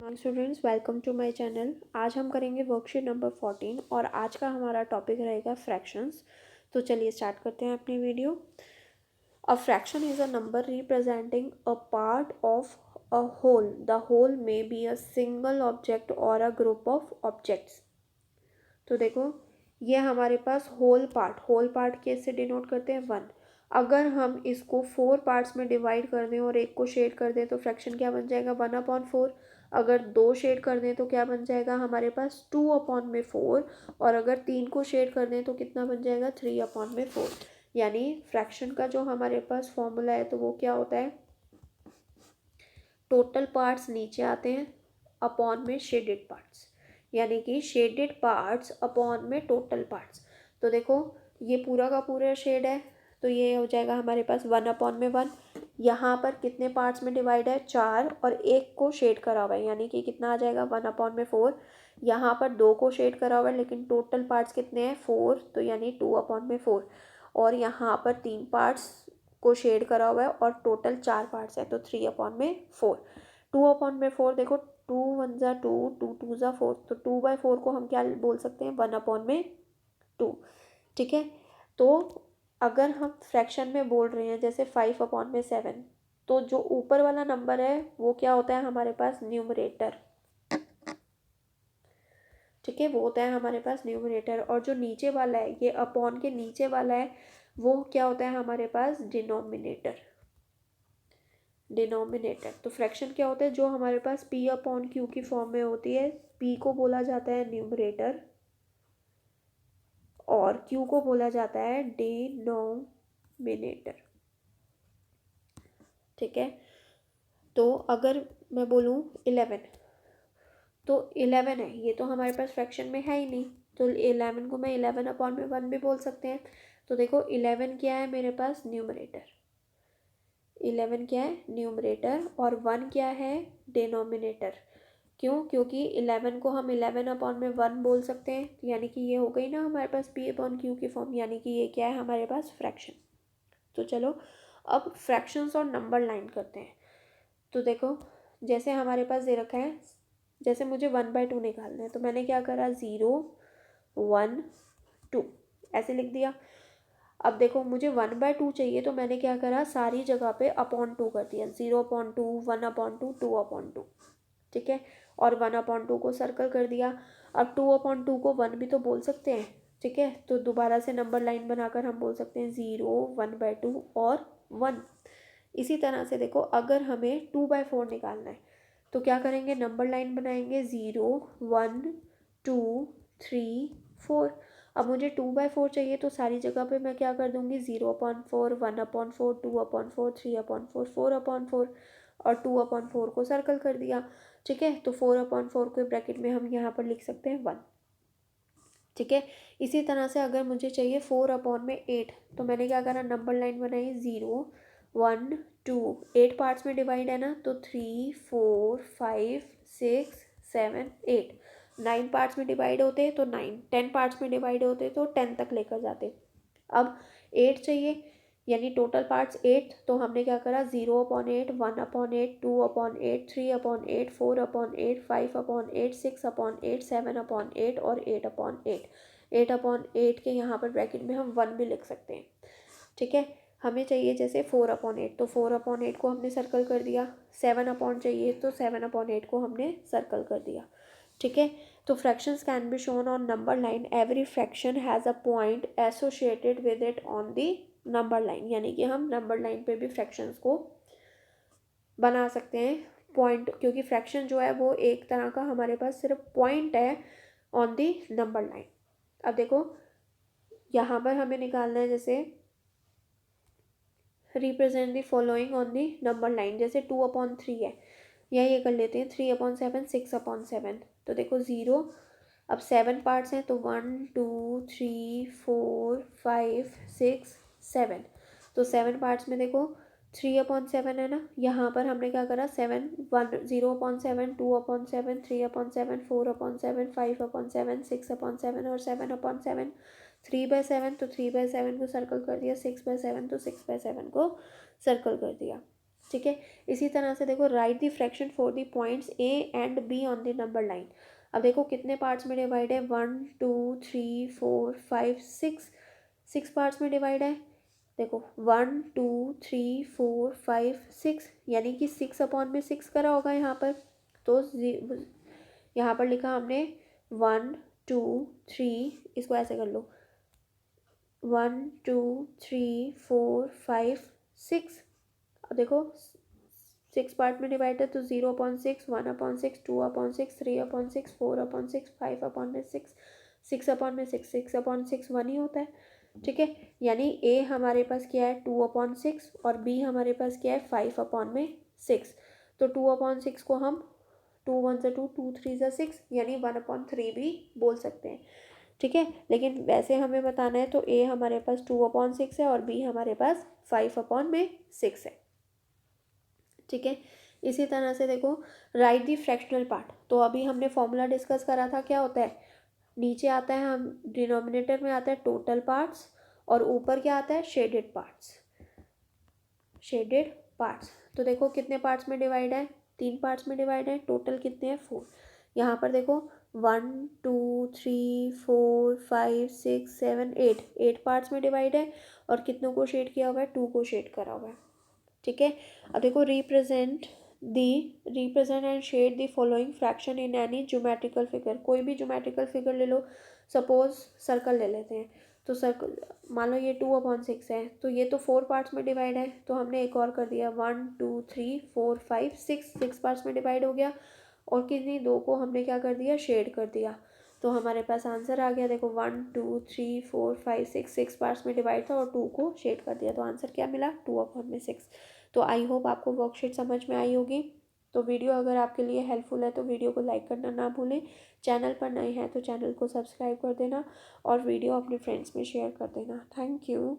Hi students, welcome to my channel. आज हम करेंगे वर्कशीट नंबर 14 और आज का हमारा टॉपिक रहेगा फ्रैक्शंस। तो चलिए स्टार्ट करते हैं अपनी video. A fraction is a number representing a part of a whole. The whole may be a single object or a group of objects. तो देखो, ये हमारे पास होल पार्ट कैसे डिनोट करते हैं? वन। अगर हम इसको 4 पार्ट्स में डिवाइड कर दें और एक को शेड कर दें तो फ्रैक्शन क्या बन जाएगा? 1/4। अगर 2 शेड कर दें तो क्या बन जाएगा हमारे पास? 2/4। और अगर 3 को शेड कर दें तो कितना बन जाएगा? 3/4। यानी फ्रैक्शन का जो हमारे पास फॉर्मूला है तो वो क्या होता है? टोटल पार्ट्स नीचे आते हैं, अपॉन में शेडेड पार्ट्स, यानी कि शेडेड पार्ट्स अपॉन में टोटल पार्ट्स। तो देखो, ये पूरा का पूरा शेड है तो ये हो जाएगा हमारे पास 1/1। यहाँ पर कितने पार्ट्स में डिवाइड है? 4, और एक को शेड करा हुआ है यानी कि कितना आ जाएगा? 1/4। यहाँ पर 2 को शेड करा हुआ है लेकिन टोटल पार्ट्स कितने हैं? 4, तो यानी 2/4। और यहाँ पर 3 पार्ट्स को शेड करा हुआ है और टोटल 4 पार्ट्स है तो 3/4। 2/4 देखो, 2 1 2, 2 2 4, तो 2/4 को हम क्या बोल सकते हैं? 1/2। ठीक है। तो अगर हम फ्रैक्शन में बोल रहे हैं जैसे 5/7, तो जो ऊपर वाला नंबर है वो क्या होता है हमारे पास? न्यूमरेटर। ठीक है, वो होता है हमारे पास न्यूमरेटर। और जो नीचे वाला है, ये अपॉन के नीचे वाला है, वो क्या होता है हमारे पास? डिनोमिनेटर। तो फ्रैक्शन क्या होता है? जो हमारे पास P/Q की फॉर्म में होती है, P को बोला जाता है न्यूमरेटर और Q को बोला जाता है डिनोमिनेटर। ठीक है। तो अगर मैं बोलूँ 11, तो 11 है, ये तो हमारे पास फ्रैक्शन में है ही नहीं, तो 11 को मैं 11/1 भी बोल सकते हैं। तो देखो, 11 क्या है मेरे पास? न्यूमरेटर। 11 क्या है? न्यूमरेटर। और 1 क्या है? डिनोमिनेटर। क्यों? क्योंकि 11 को हम 11/1 बोल सकते हैं, यानी कि ये हो गई ना हमारे पास P/Q की फॉर्म, यानी कि ये क्या है हमारे पास? फ्रैक्शन। तो चलो, अब फ्रैक्शंस और नंबर लाइन करते हैं। तो देखो, जैसे हमारे पास दे रखा है, जैसे मुझे 1/2 निकालना है तो मैंने क्या करा? 0 1 2 ऐसे लिख दिया। अब देखो, मुझे 1/2 चाहिए तो मैंने क्या करा? सारी जगह पे अपॉन 2 कर दिया। 0/2, 1/2, 2/2। ठीक है। और 1/2 को सर्कल कर दिया। अब 2/2 को 1 भी तो बोल सकते हैं। ठीक है, तो दोबारा से नंबर लाइन बनाकर हम बोल सकते हैं 0 1/2 और 1। इसी तरह से देखो, अगर हमें 2/4 निकालना है तो क्या करेंगे? नंबर लाइन बनाएंगे 0 1 2 3 4। अब मुझे 2/4 चाहिए तो सारी जगह पे मैं क्या कर दूंगी? 0/4, 1/4, 2/4, 3/4, 4/4, और 2/4 को सर्कल कर दिया। ठीक है, तो 4/4 के ब्रैकेट में हम यहाँ पर लिख सकते हैं 1। ठीक है। इसी तरह से अगर मुझे चाहिए 4/8, तो मैंने क्या करा? नंबर लाइन बनाई 0 1 2, 8 पार्ट्स में डिवाइड है ना, तो 3 4 5 6 7 8। 9 पार्ट्स में डिवाइड होते तो 9, 10 पार्ट्स में डिवाइड होते तो 10 तक लेकर जाते। अब 8 चाहिए, यानी टोटल पार्ट्स 8, तो हमने क्या करा? 0/8, 1/8, 2/8, 3/8, 4/8, 5/8, 6/8, 7/8 और 8/8। 8/8 के यहाँ पर ब्रैकेट में हम 1 भी लिख सकते हैं। ठीक है। हमें चाहिए जैसे 4/8, तो 4/8 को हमने सर्कल कर दिया। 7/8 चाहिए तो 7/8 को हमने सर्कल कर दिया। ठीक है। तो fractions can be shown on number line. Every fraction has a point associated with it on the number line, यानी कि हम नंबर लाइन पे भी फ्रैक्शंस को बना सकते हैं पॉइंट, क्योंकि फ्रैक्शन जो है वो एक तरह का हमारे पास सिर्फ पॉइंट है ऑन द नंबर लाइन। अब देखो, यहाँ पर हमें निकालना है जैसे represent the following on the number line. जैसे 2/3 है, या ये कर लेते हैं 3/7, 6/7। तो देखो 0, अब 7 पार्ट्स हैं तो 1 2 3 4 5 6 7। तो 7 पार्ट्स में देखो 3/7 है ना, यहाँ पर हमने क्या करा? 7 1 0/7, 2/7, 3/7, 4/7, 5/7, 6/7 और 7/7। 3/7 तो 3/7 को सर्कल कर दिया, 6/7 तो 6/7 को सर्कल कर दिया। ठीक है। इसी तरह से देखो, right the fraction for the points A and be on the number line. अब देखो कितने पार्ट्स में डिवाइड है, 1 2 3 4 5 6, 6 पार्ट्स में डिवाइड है। देखो 1 2 3 4 5 6, यानी कि 6/6 करा होगा यहाँ पर। तो यहाँ पर लिखा हमने 1 2 3, इसको ऐसे कर लो, 1 2 3 4 5 6। अब देखो 6 पार्ट में डिवाइड है, तो 0/6, 1/6, 2/6, 3/6, 4/6, 5/6, 6/6, 6/6 1 ही होता है। ठीक है, यानी ए हमारे पास क्या है 2/6 और बी हमारे पास क्या है 5/6। तो 2/6 को हम 2 1 से 2, 2 3 से 6, यानी 1/3 भी बोल सकते हैं। ठीक है, लेकिन वैसे हमें बताना है तो ए हमारे पास 2/6 है और बी हमारे पास 5/6 है। ठीक है, इसी तरह से देखो, राइट दी फ्रैक्शनल पार्ट। तो अभी हमने फॉर्मूला डिस्कस करा था, क्या होता है, नीचे आता है, हम डिनोमिनेटर में आता है टोटल पार्ट्स और ऊपर क्या आता है, शेडेड पार्ट्स। शेडेड पार्ट्स, तो देखो कितने पार्ट्स में डिवाइड है, 3 पार्ट्स में डिवाइड है, टोटल कितने हैं 4। यहाँ पर देखो 1 2 3 4 5 6 7 8 पार्ट्स में डिवाइड है और कितनों को शेड किया हुआ है, 2 को शेड करा हुआ है। ठीक है, अब देखो, represent and shade the following fraction in any geometrical figure. कोई भी ज्योमेट्रिकल फिगर ले लो, सपोज सर्कल ले लेते हैं, तो सर्कल मान लो ये 2/6 है, तो ये तो 4 पार्ट्स में डिवाइड है, तो हमने एक और कर दिया 1 2 3 4 5 6 पार्ट्स में डिवाइड हो गया, और कितनी 2 को हमने क्या कर दिया, शेड कर दिया। तो हमारे पास आंसर आ गया, देखो 1 2 3 4 5 6 पार्ट्स में डिवाइड था और 2 को शेड कर दिया, तो आंसर क्या मिला, 2/6। तो आई होप आपको वर्कशीट समझ में आई होगी। तो वीडियो अगर आपके लिए हेल्पफुल है तो वीडियो को लाइक करना ना भूलें। चैनल पर नए हैं तो चैनल को सब्सक्राइब कर देना और वीडियो अपने फ्रेंड्स में शेयर कर देना। Thank you.